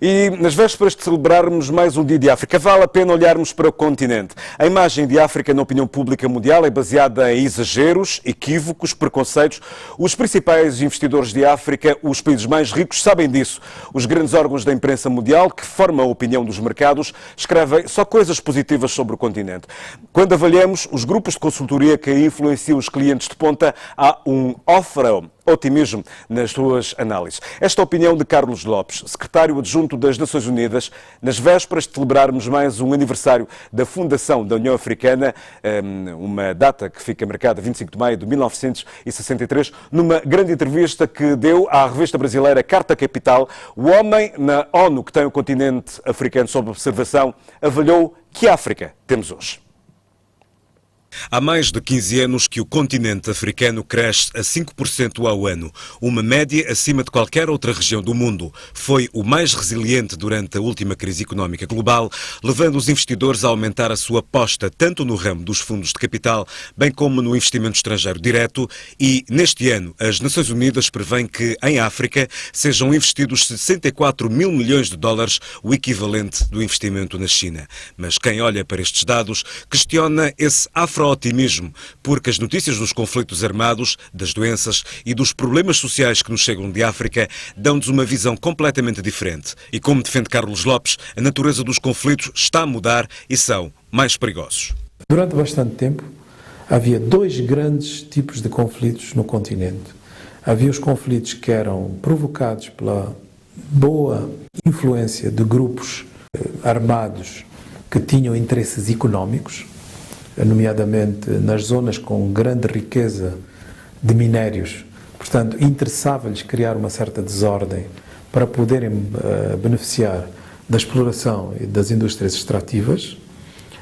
E nas vésperas de celebrarmos mais um dia de África, vale a pena olharmos para o continente. A imagem de África na opinião pública mundial é baseada em exageros, equívocos, preconceitos. Os principais investidores de África, os países mais ricos, sabem disso. Os grandes órgãos da imprensa mundial, que formam a opinião dos mercados, escrevem só coisas positivas sobre o continente. Quando avaliamos os grupos de consultoria que influenciam os clientes de ponta, há um otimismo nas suas análises. Esta opinião de Carlos Lopes, secretário adjunto das Nações Unidas, nas vésperas de celebrarmos mais um aniversário da fundação da União Africana, uma data que fica marcada 25 de maio de 1963, numa grande entrevista que deu à revista brasileira Carta Capital, o homem na ONU que tem o continente africano sob observação avaliou que África temos hoje. Há mais de 15 anos que o continente africano cresce a 5% ao ano, uma média acima de qualquer outra região do mundo. Foi o mais resiliente durante a última crise económica global, levando os investidores a aumentar a sua aposta tanto no ramo dos fundos de capital, bem como no investimento estrangeiro direto, e neste ano as Nações Unidas prevêem que em África sejam investidos 64 mil milhões de dólares, o equivalente do investimento na China. Mas quem olha para estes dados questiona esse afro-otimismo, porque as notícias dos conflitos armados, das doenças e dos problemas sociais que nos chegam de África dão-nos uma visão completamente diferente. E como defende Carlos Lopes, a natureza dos conflitos está a mudar e são mais perigosos. Durante bastante tempo havia dois grandes tipos de conflitos no continente. Havia os conflitos que eram provocados pela boa influência de grupos armados que tinham interesses económicos, nomeadamente nas zonas com grande riqueza de minérios. Portanto, interessava-lhes criar uma certa desordem para poderem beneficiar da exploração e das indústrias extrativas.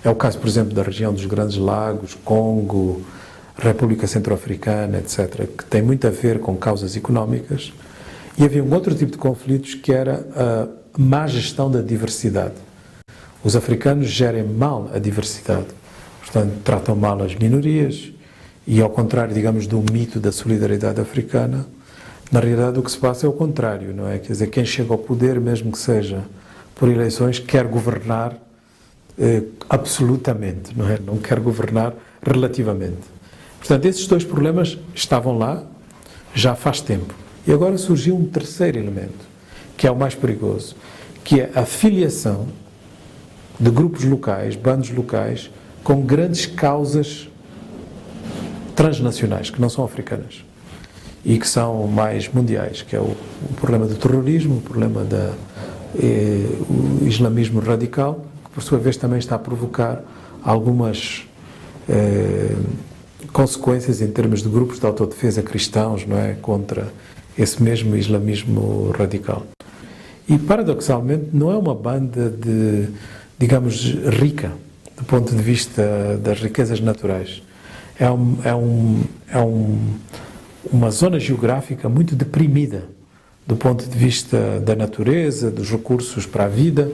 É o caso, por exemplo, da região dos Grandes Lagos, Congo, República Centro-Africana, etc., que tem muito a ver com causas económicas. E havia um outro tipo de conflitos que era a má gestão da diversidade. Os africanos gerem mal a diversidade. Portanto, tratam mal as minorias e, ao contrário, digamos, do mito da solidariedade africana, na realidade o que se passa é o contrário, não é? Quer dizer, quem chega ao poder, mesmo que seja por eleições, quer governar absolutamente, não é? Não quer governar relativamente. Portanto, esses dois problemas estavam lá já faz tempo. E agora surgiu um terceiro elemento, que é o mais perigoso, que é a filiação de grupos locais, bandos locais, com grandes causas transnacionais, que não são africanas e que são mais mundiais, que é o problema do terrorismo, o problema do islamismo radical, que por sua vez também está a provocar algumas consequências em termos de grupos de autodefesa cristãos, não é, contra esse mesmo islamismo radical. E, paradoxalmente, não é uma banda digamos, rica, do ponto de vista das riquezas naturais. Uma zona geográfica muito deprimida do ponto de vista da natureza, dos recursos para a vida,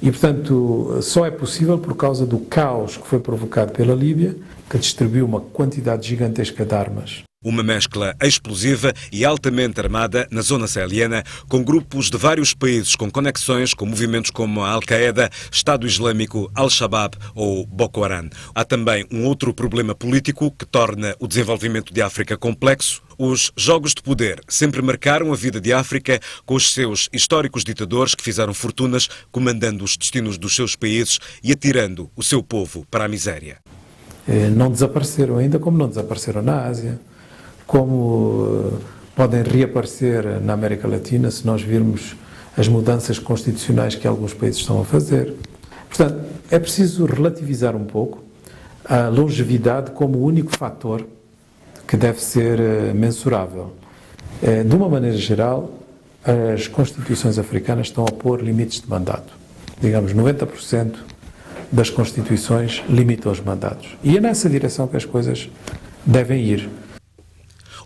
e, portanto, só é possível por causa do caos que foi provocado pela Líbia, que distribuiu uma quantidade gigantesca de armas. Uma mescla explosiva e altamente armada na zona saheliana, com grupos de vários países com conexões com movimentos como a Al-Qaeda, Estado Islâmico, Al-Shabaab ou Boko Haram. Há também um outro problema político que torna o desenvolvimento de África complexo. Os jogos de poder sempre marcaram a vida de África, com os seus históricos ditadores que fizeram fortunas comandando os destinos dos seus países e atirando o seu povo para a miséria. Não desapareceram ainda, como não desapareceram na Ásia, como podem reaparecer na América Latina se nós virmos as mudanças constitucionais que alguns países estão a fazer. Portanto, é preciso relativizar um pouco a longevidade como o único fator que deve ser mensurável. De uma maneira geral, as constituições africanas estão a pôr limites de mandato. Digamos, 90% das constituições limitam os mandatos. E é nessa direção que as coisas devem ir.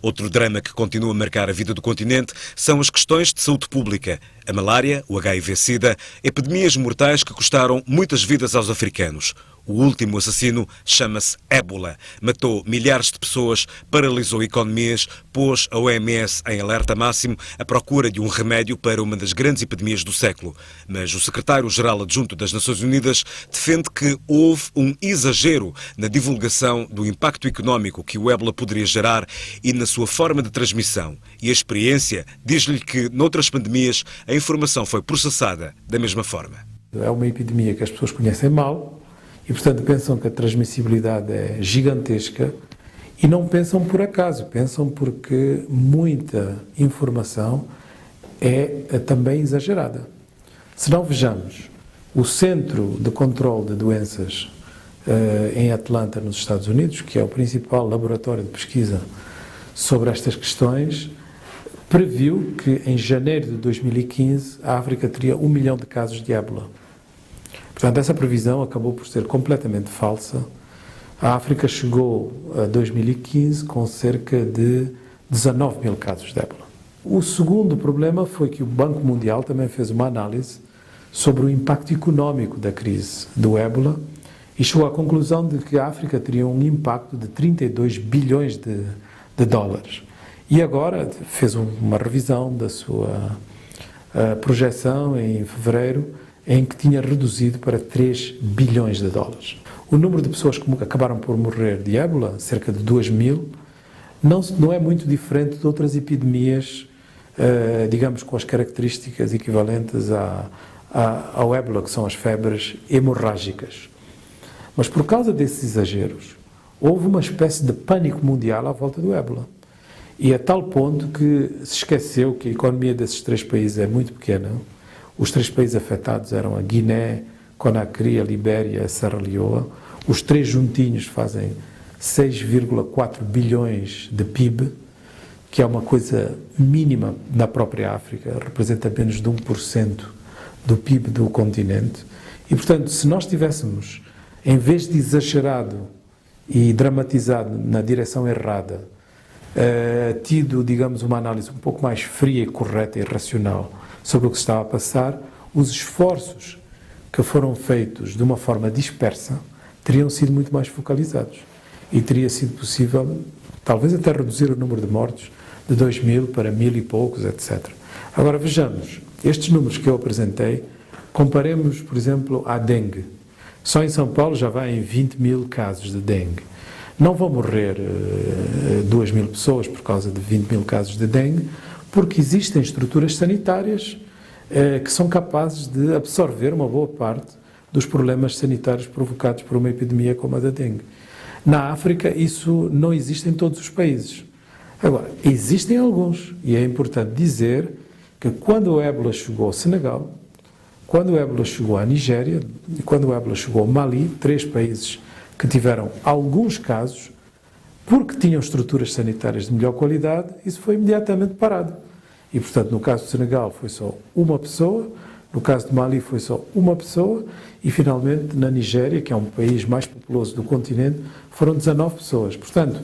Outro drama que continua a marcar a vida do continente são as questões de saúde pública. A malária, o HIV-Sida, epidemias mortais que custaram muitas vidas aos africanos. O último assassino chama-se ébola. Matou milhares de pessoas, paralisou economias, pôs a OMS em alerta máximo à procura de um remédio para uma das grandes epidemias do século. Mas o secretário-geral adjunto das Nações Unidas defende que houve um exagero na divulgação do impacto económico que o ébola poderia gerar e na sua forma de transmissão. E a experiência diz-lhe que, noutras pandemias, a informação foi processada da mesma forma. É uma epidemia que as pessoas conhecem mal e, portanto, pensam que a transmissibilidade é gigantesca e não pensam por acaso, pensam porque muita informação é também exagerada. Se não vejamos, o Centro de Controlo de Doenças em Atlanta, nos Estados Unidos, que é o principal laboratório de pesquisa sobre estas questões, previu que em janeiro de 2015 a África teria 1 milhão de casos de ébola. Portanto, essa previsão acabou por ser completamente falsa. A África chegou a 2015 com cerca de 19 mil casos de ébola. O segundo problema foi que o Banco Mundial também fez uma análise sobre o impacto económico da crise do ébola e chegou à conclusão de que a África teria um impacto de 32 bilhões de dólares. E agora fez uma revisão da sua projeção em fevereiro, em que tinha reduzido para 3 bilhões de dólares. O número de pessoas que acabaram por morrer de ébola, cerca de 2 mil, não é muito diferente de outras epidemias, digamos, com as características equivalentes ao ébola, que são as febres hemorrágicas. Mas por causa desses exageros, houve uma espécie de pânico mundial à volta do ébola. E a tal ponto que se esqueceu que a economia desses 3 países é muito pequena. Os 3 países afetados eram a Guiné, Conakry, a Libéria e a Serra Leoa. Os 3 juntinhos fazem 6,4 bilhões de PIB, que é uma coisa mínima na própria África, representa menos de 1% do PIB do continente. E, portanto, se nós tivéssemos, em vez de exagerado e dramatizado na direção errada, tido, digamos, uma análise um pouco mais fria, correta e racional sobre o que se estava a passar, os esforços que foram feitos de uma forma dispersa teriam sido muito mais focalizados e teria sido possível, talvez até reduzir o número de mortos de 2 mil para 1.000 e poucos, etc. Agora vejamos, estes números que eu apresentei, comparemos, por exemplo, à dengue. Só em São Paulo já vai em 20 mil casos de dengue. Não vão morrer 2 mil pessoas por causa de 20 mil casos de dengue, porque existem estruturas sanitárias que são capazes de absorver uma boa parte dos problemas sanitários provocados por uma epidemia como a da dengue. Na África, isso não existe em todos os países. Agora, existem alguns, e é importante dizer que quando o ébola chegou ao Senegal, quando o ébola chegou à Nigéria e quando o ébola chegou ao Mali, 3 países que tiveram alguns casos, porque tinham estruturas sanitárias de melhor qualidade, isso foi imediatamente parado. E, portanto, no caso do Senegal foi só uma pessoa, no caso de Mali foi só uma pessoa, e, finalmente, na Nigéria, que é um país mais populoso do continente, foram 19 pessoas. Portanto,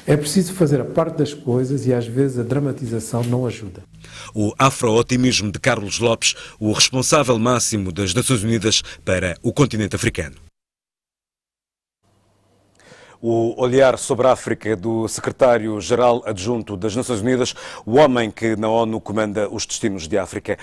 é preciso fazer a parte das coisas e, às vezes, a dramatização não ajuda. O afro-otimismo de Carlos Lopes, o responsável máximo das Nações Unidas para o continente africano. O olhar sobre a África do secretário-geral adjunto das Nações Unidas, o homem que na ONU comanda os destinos de África.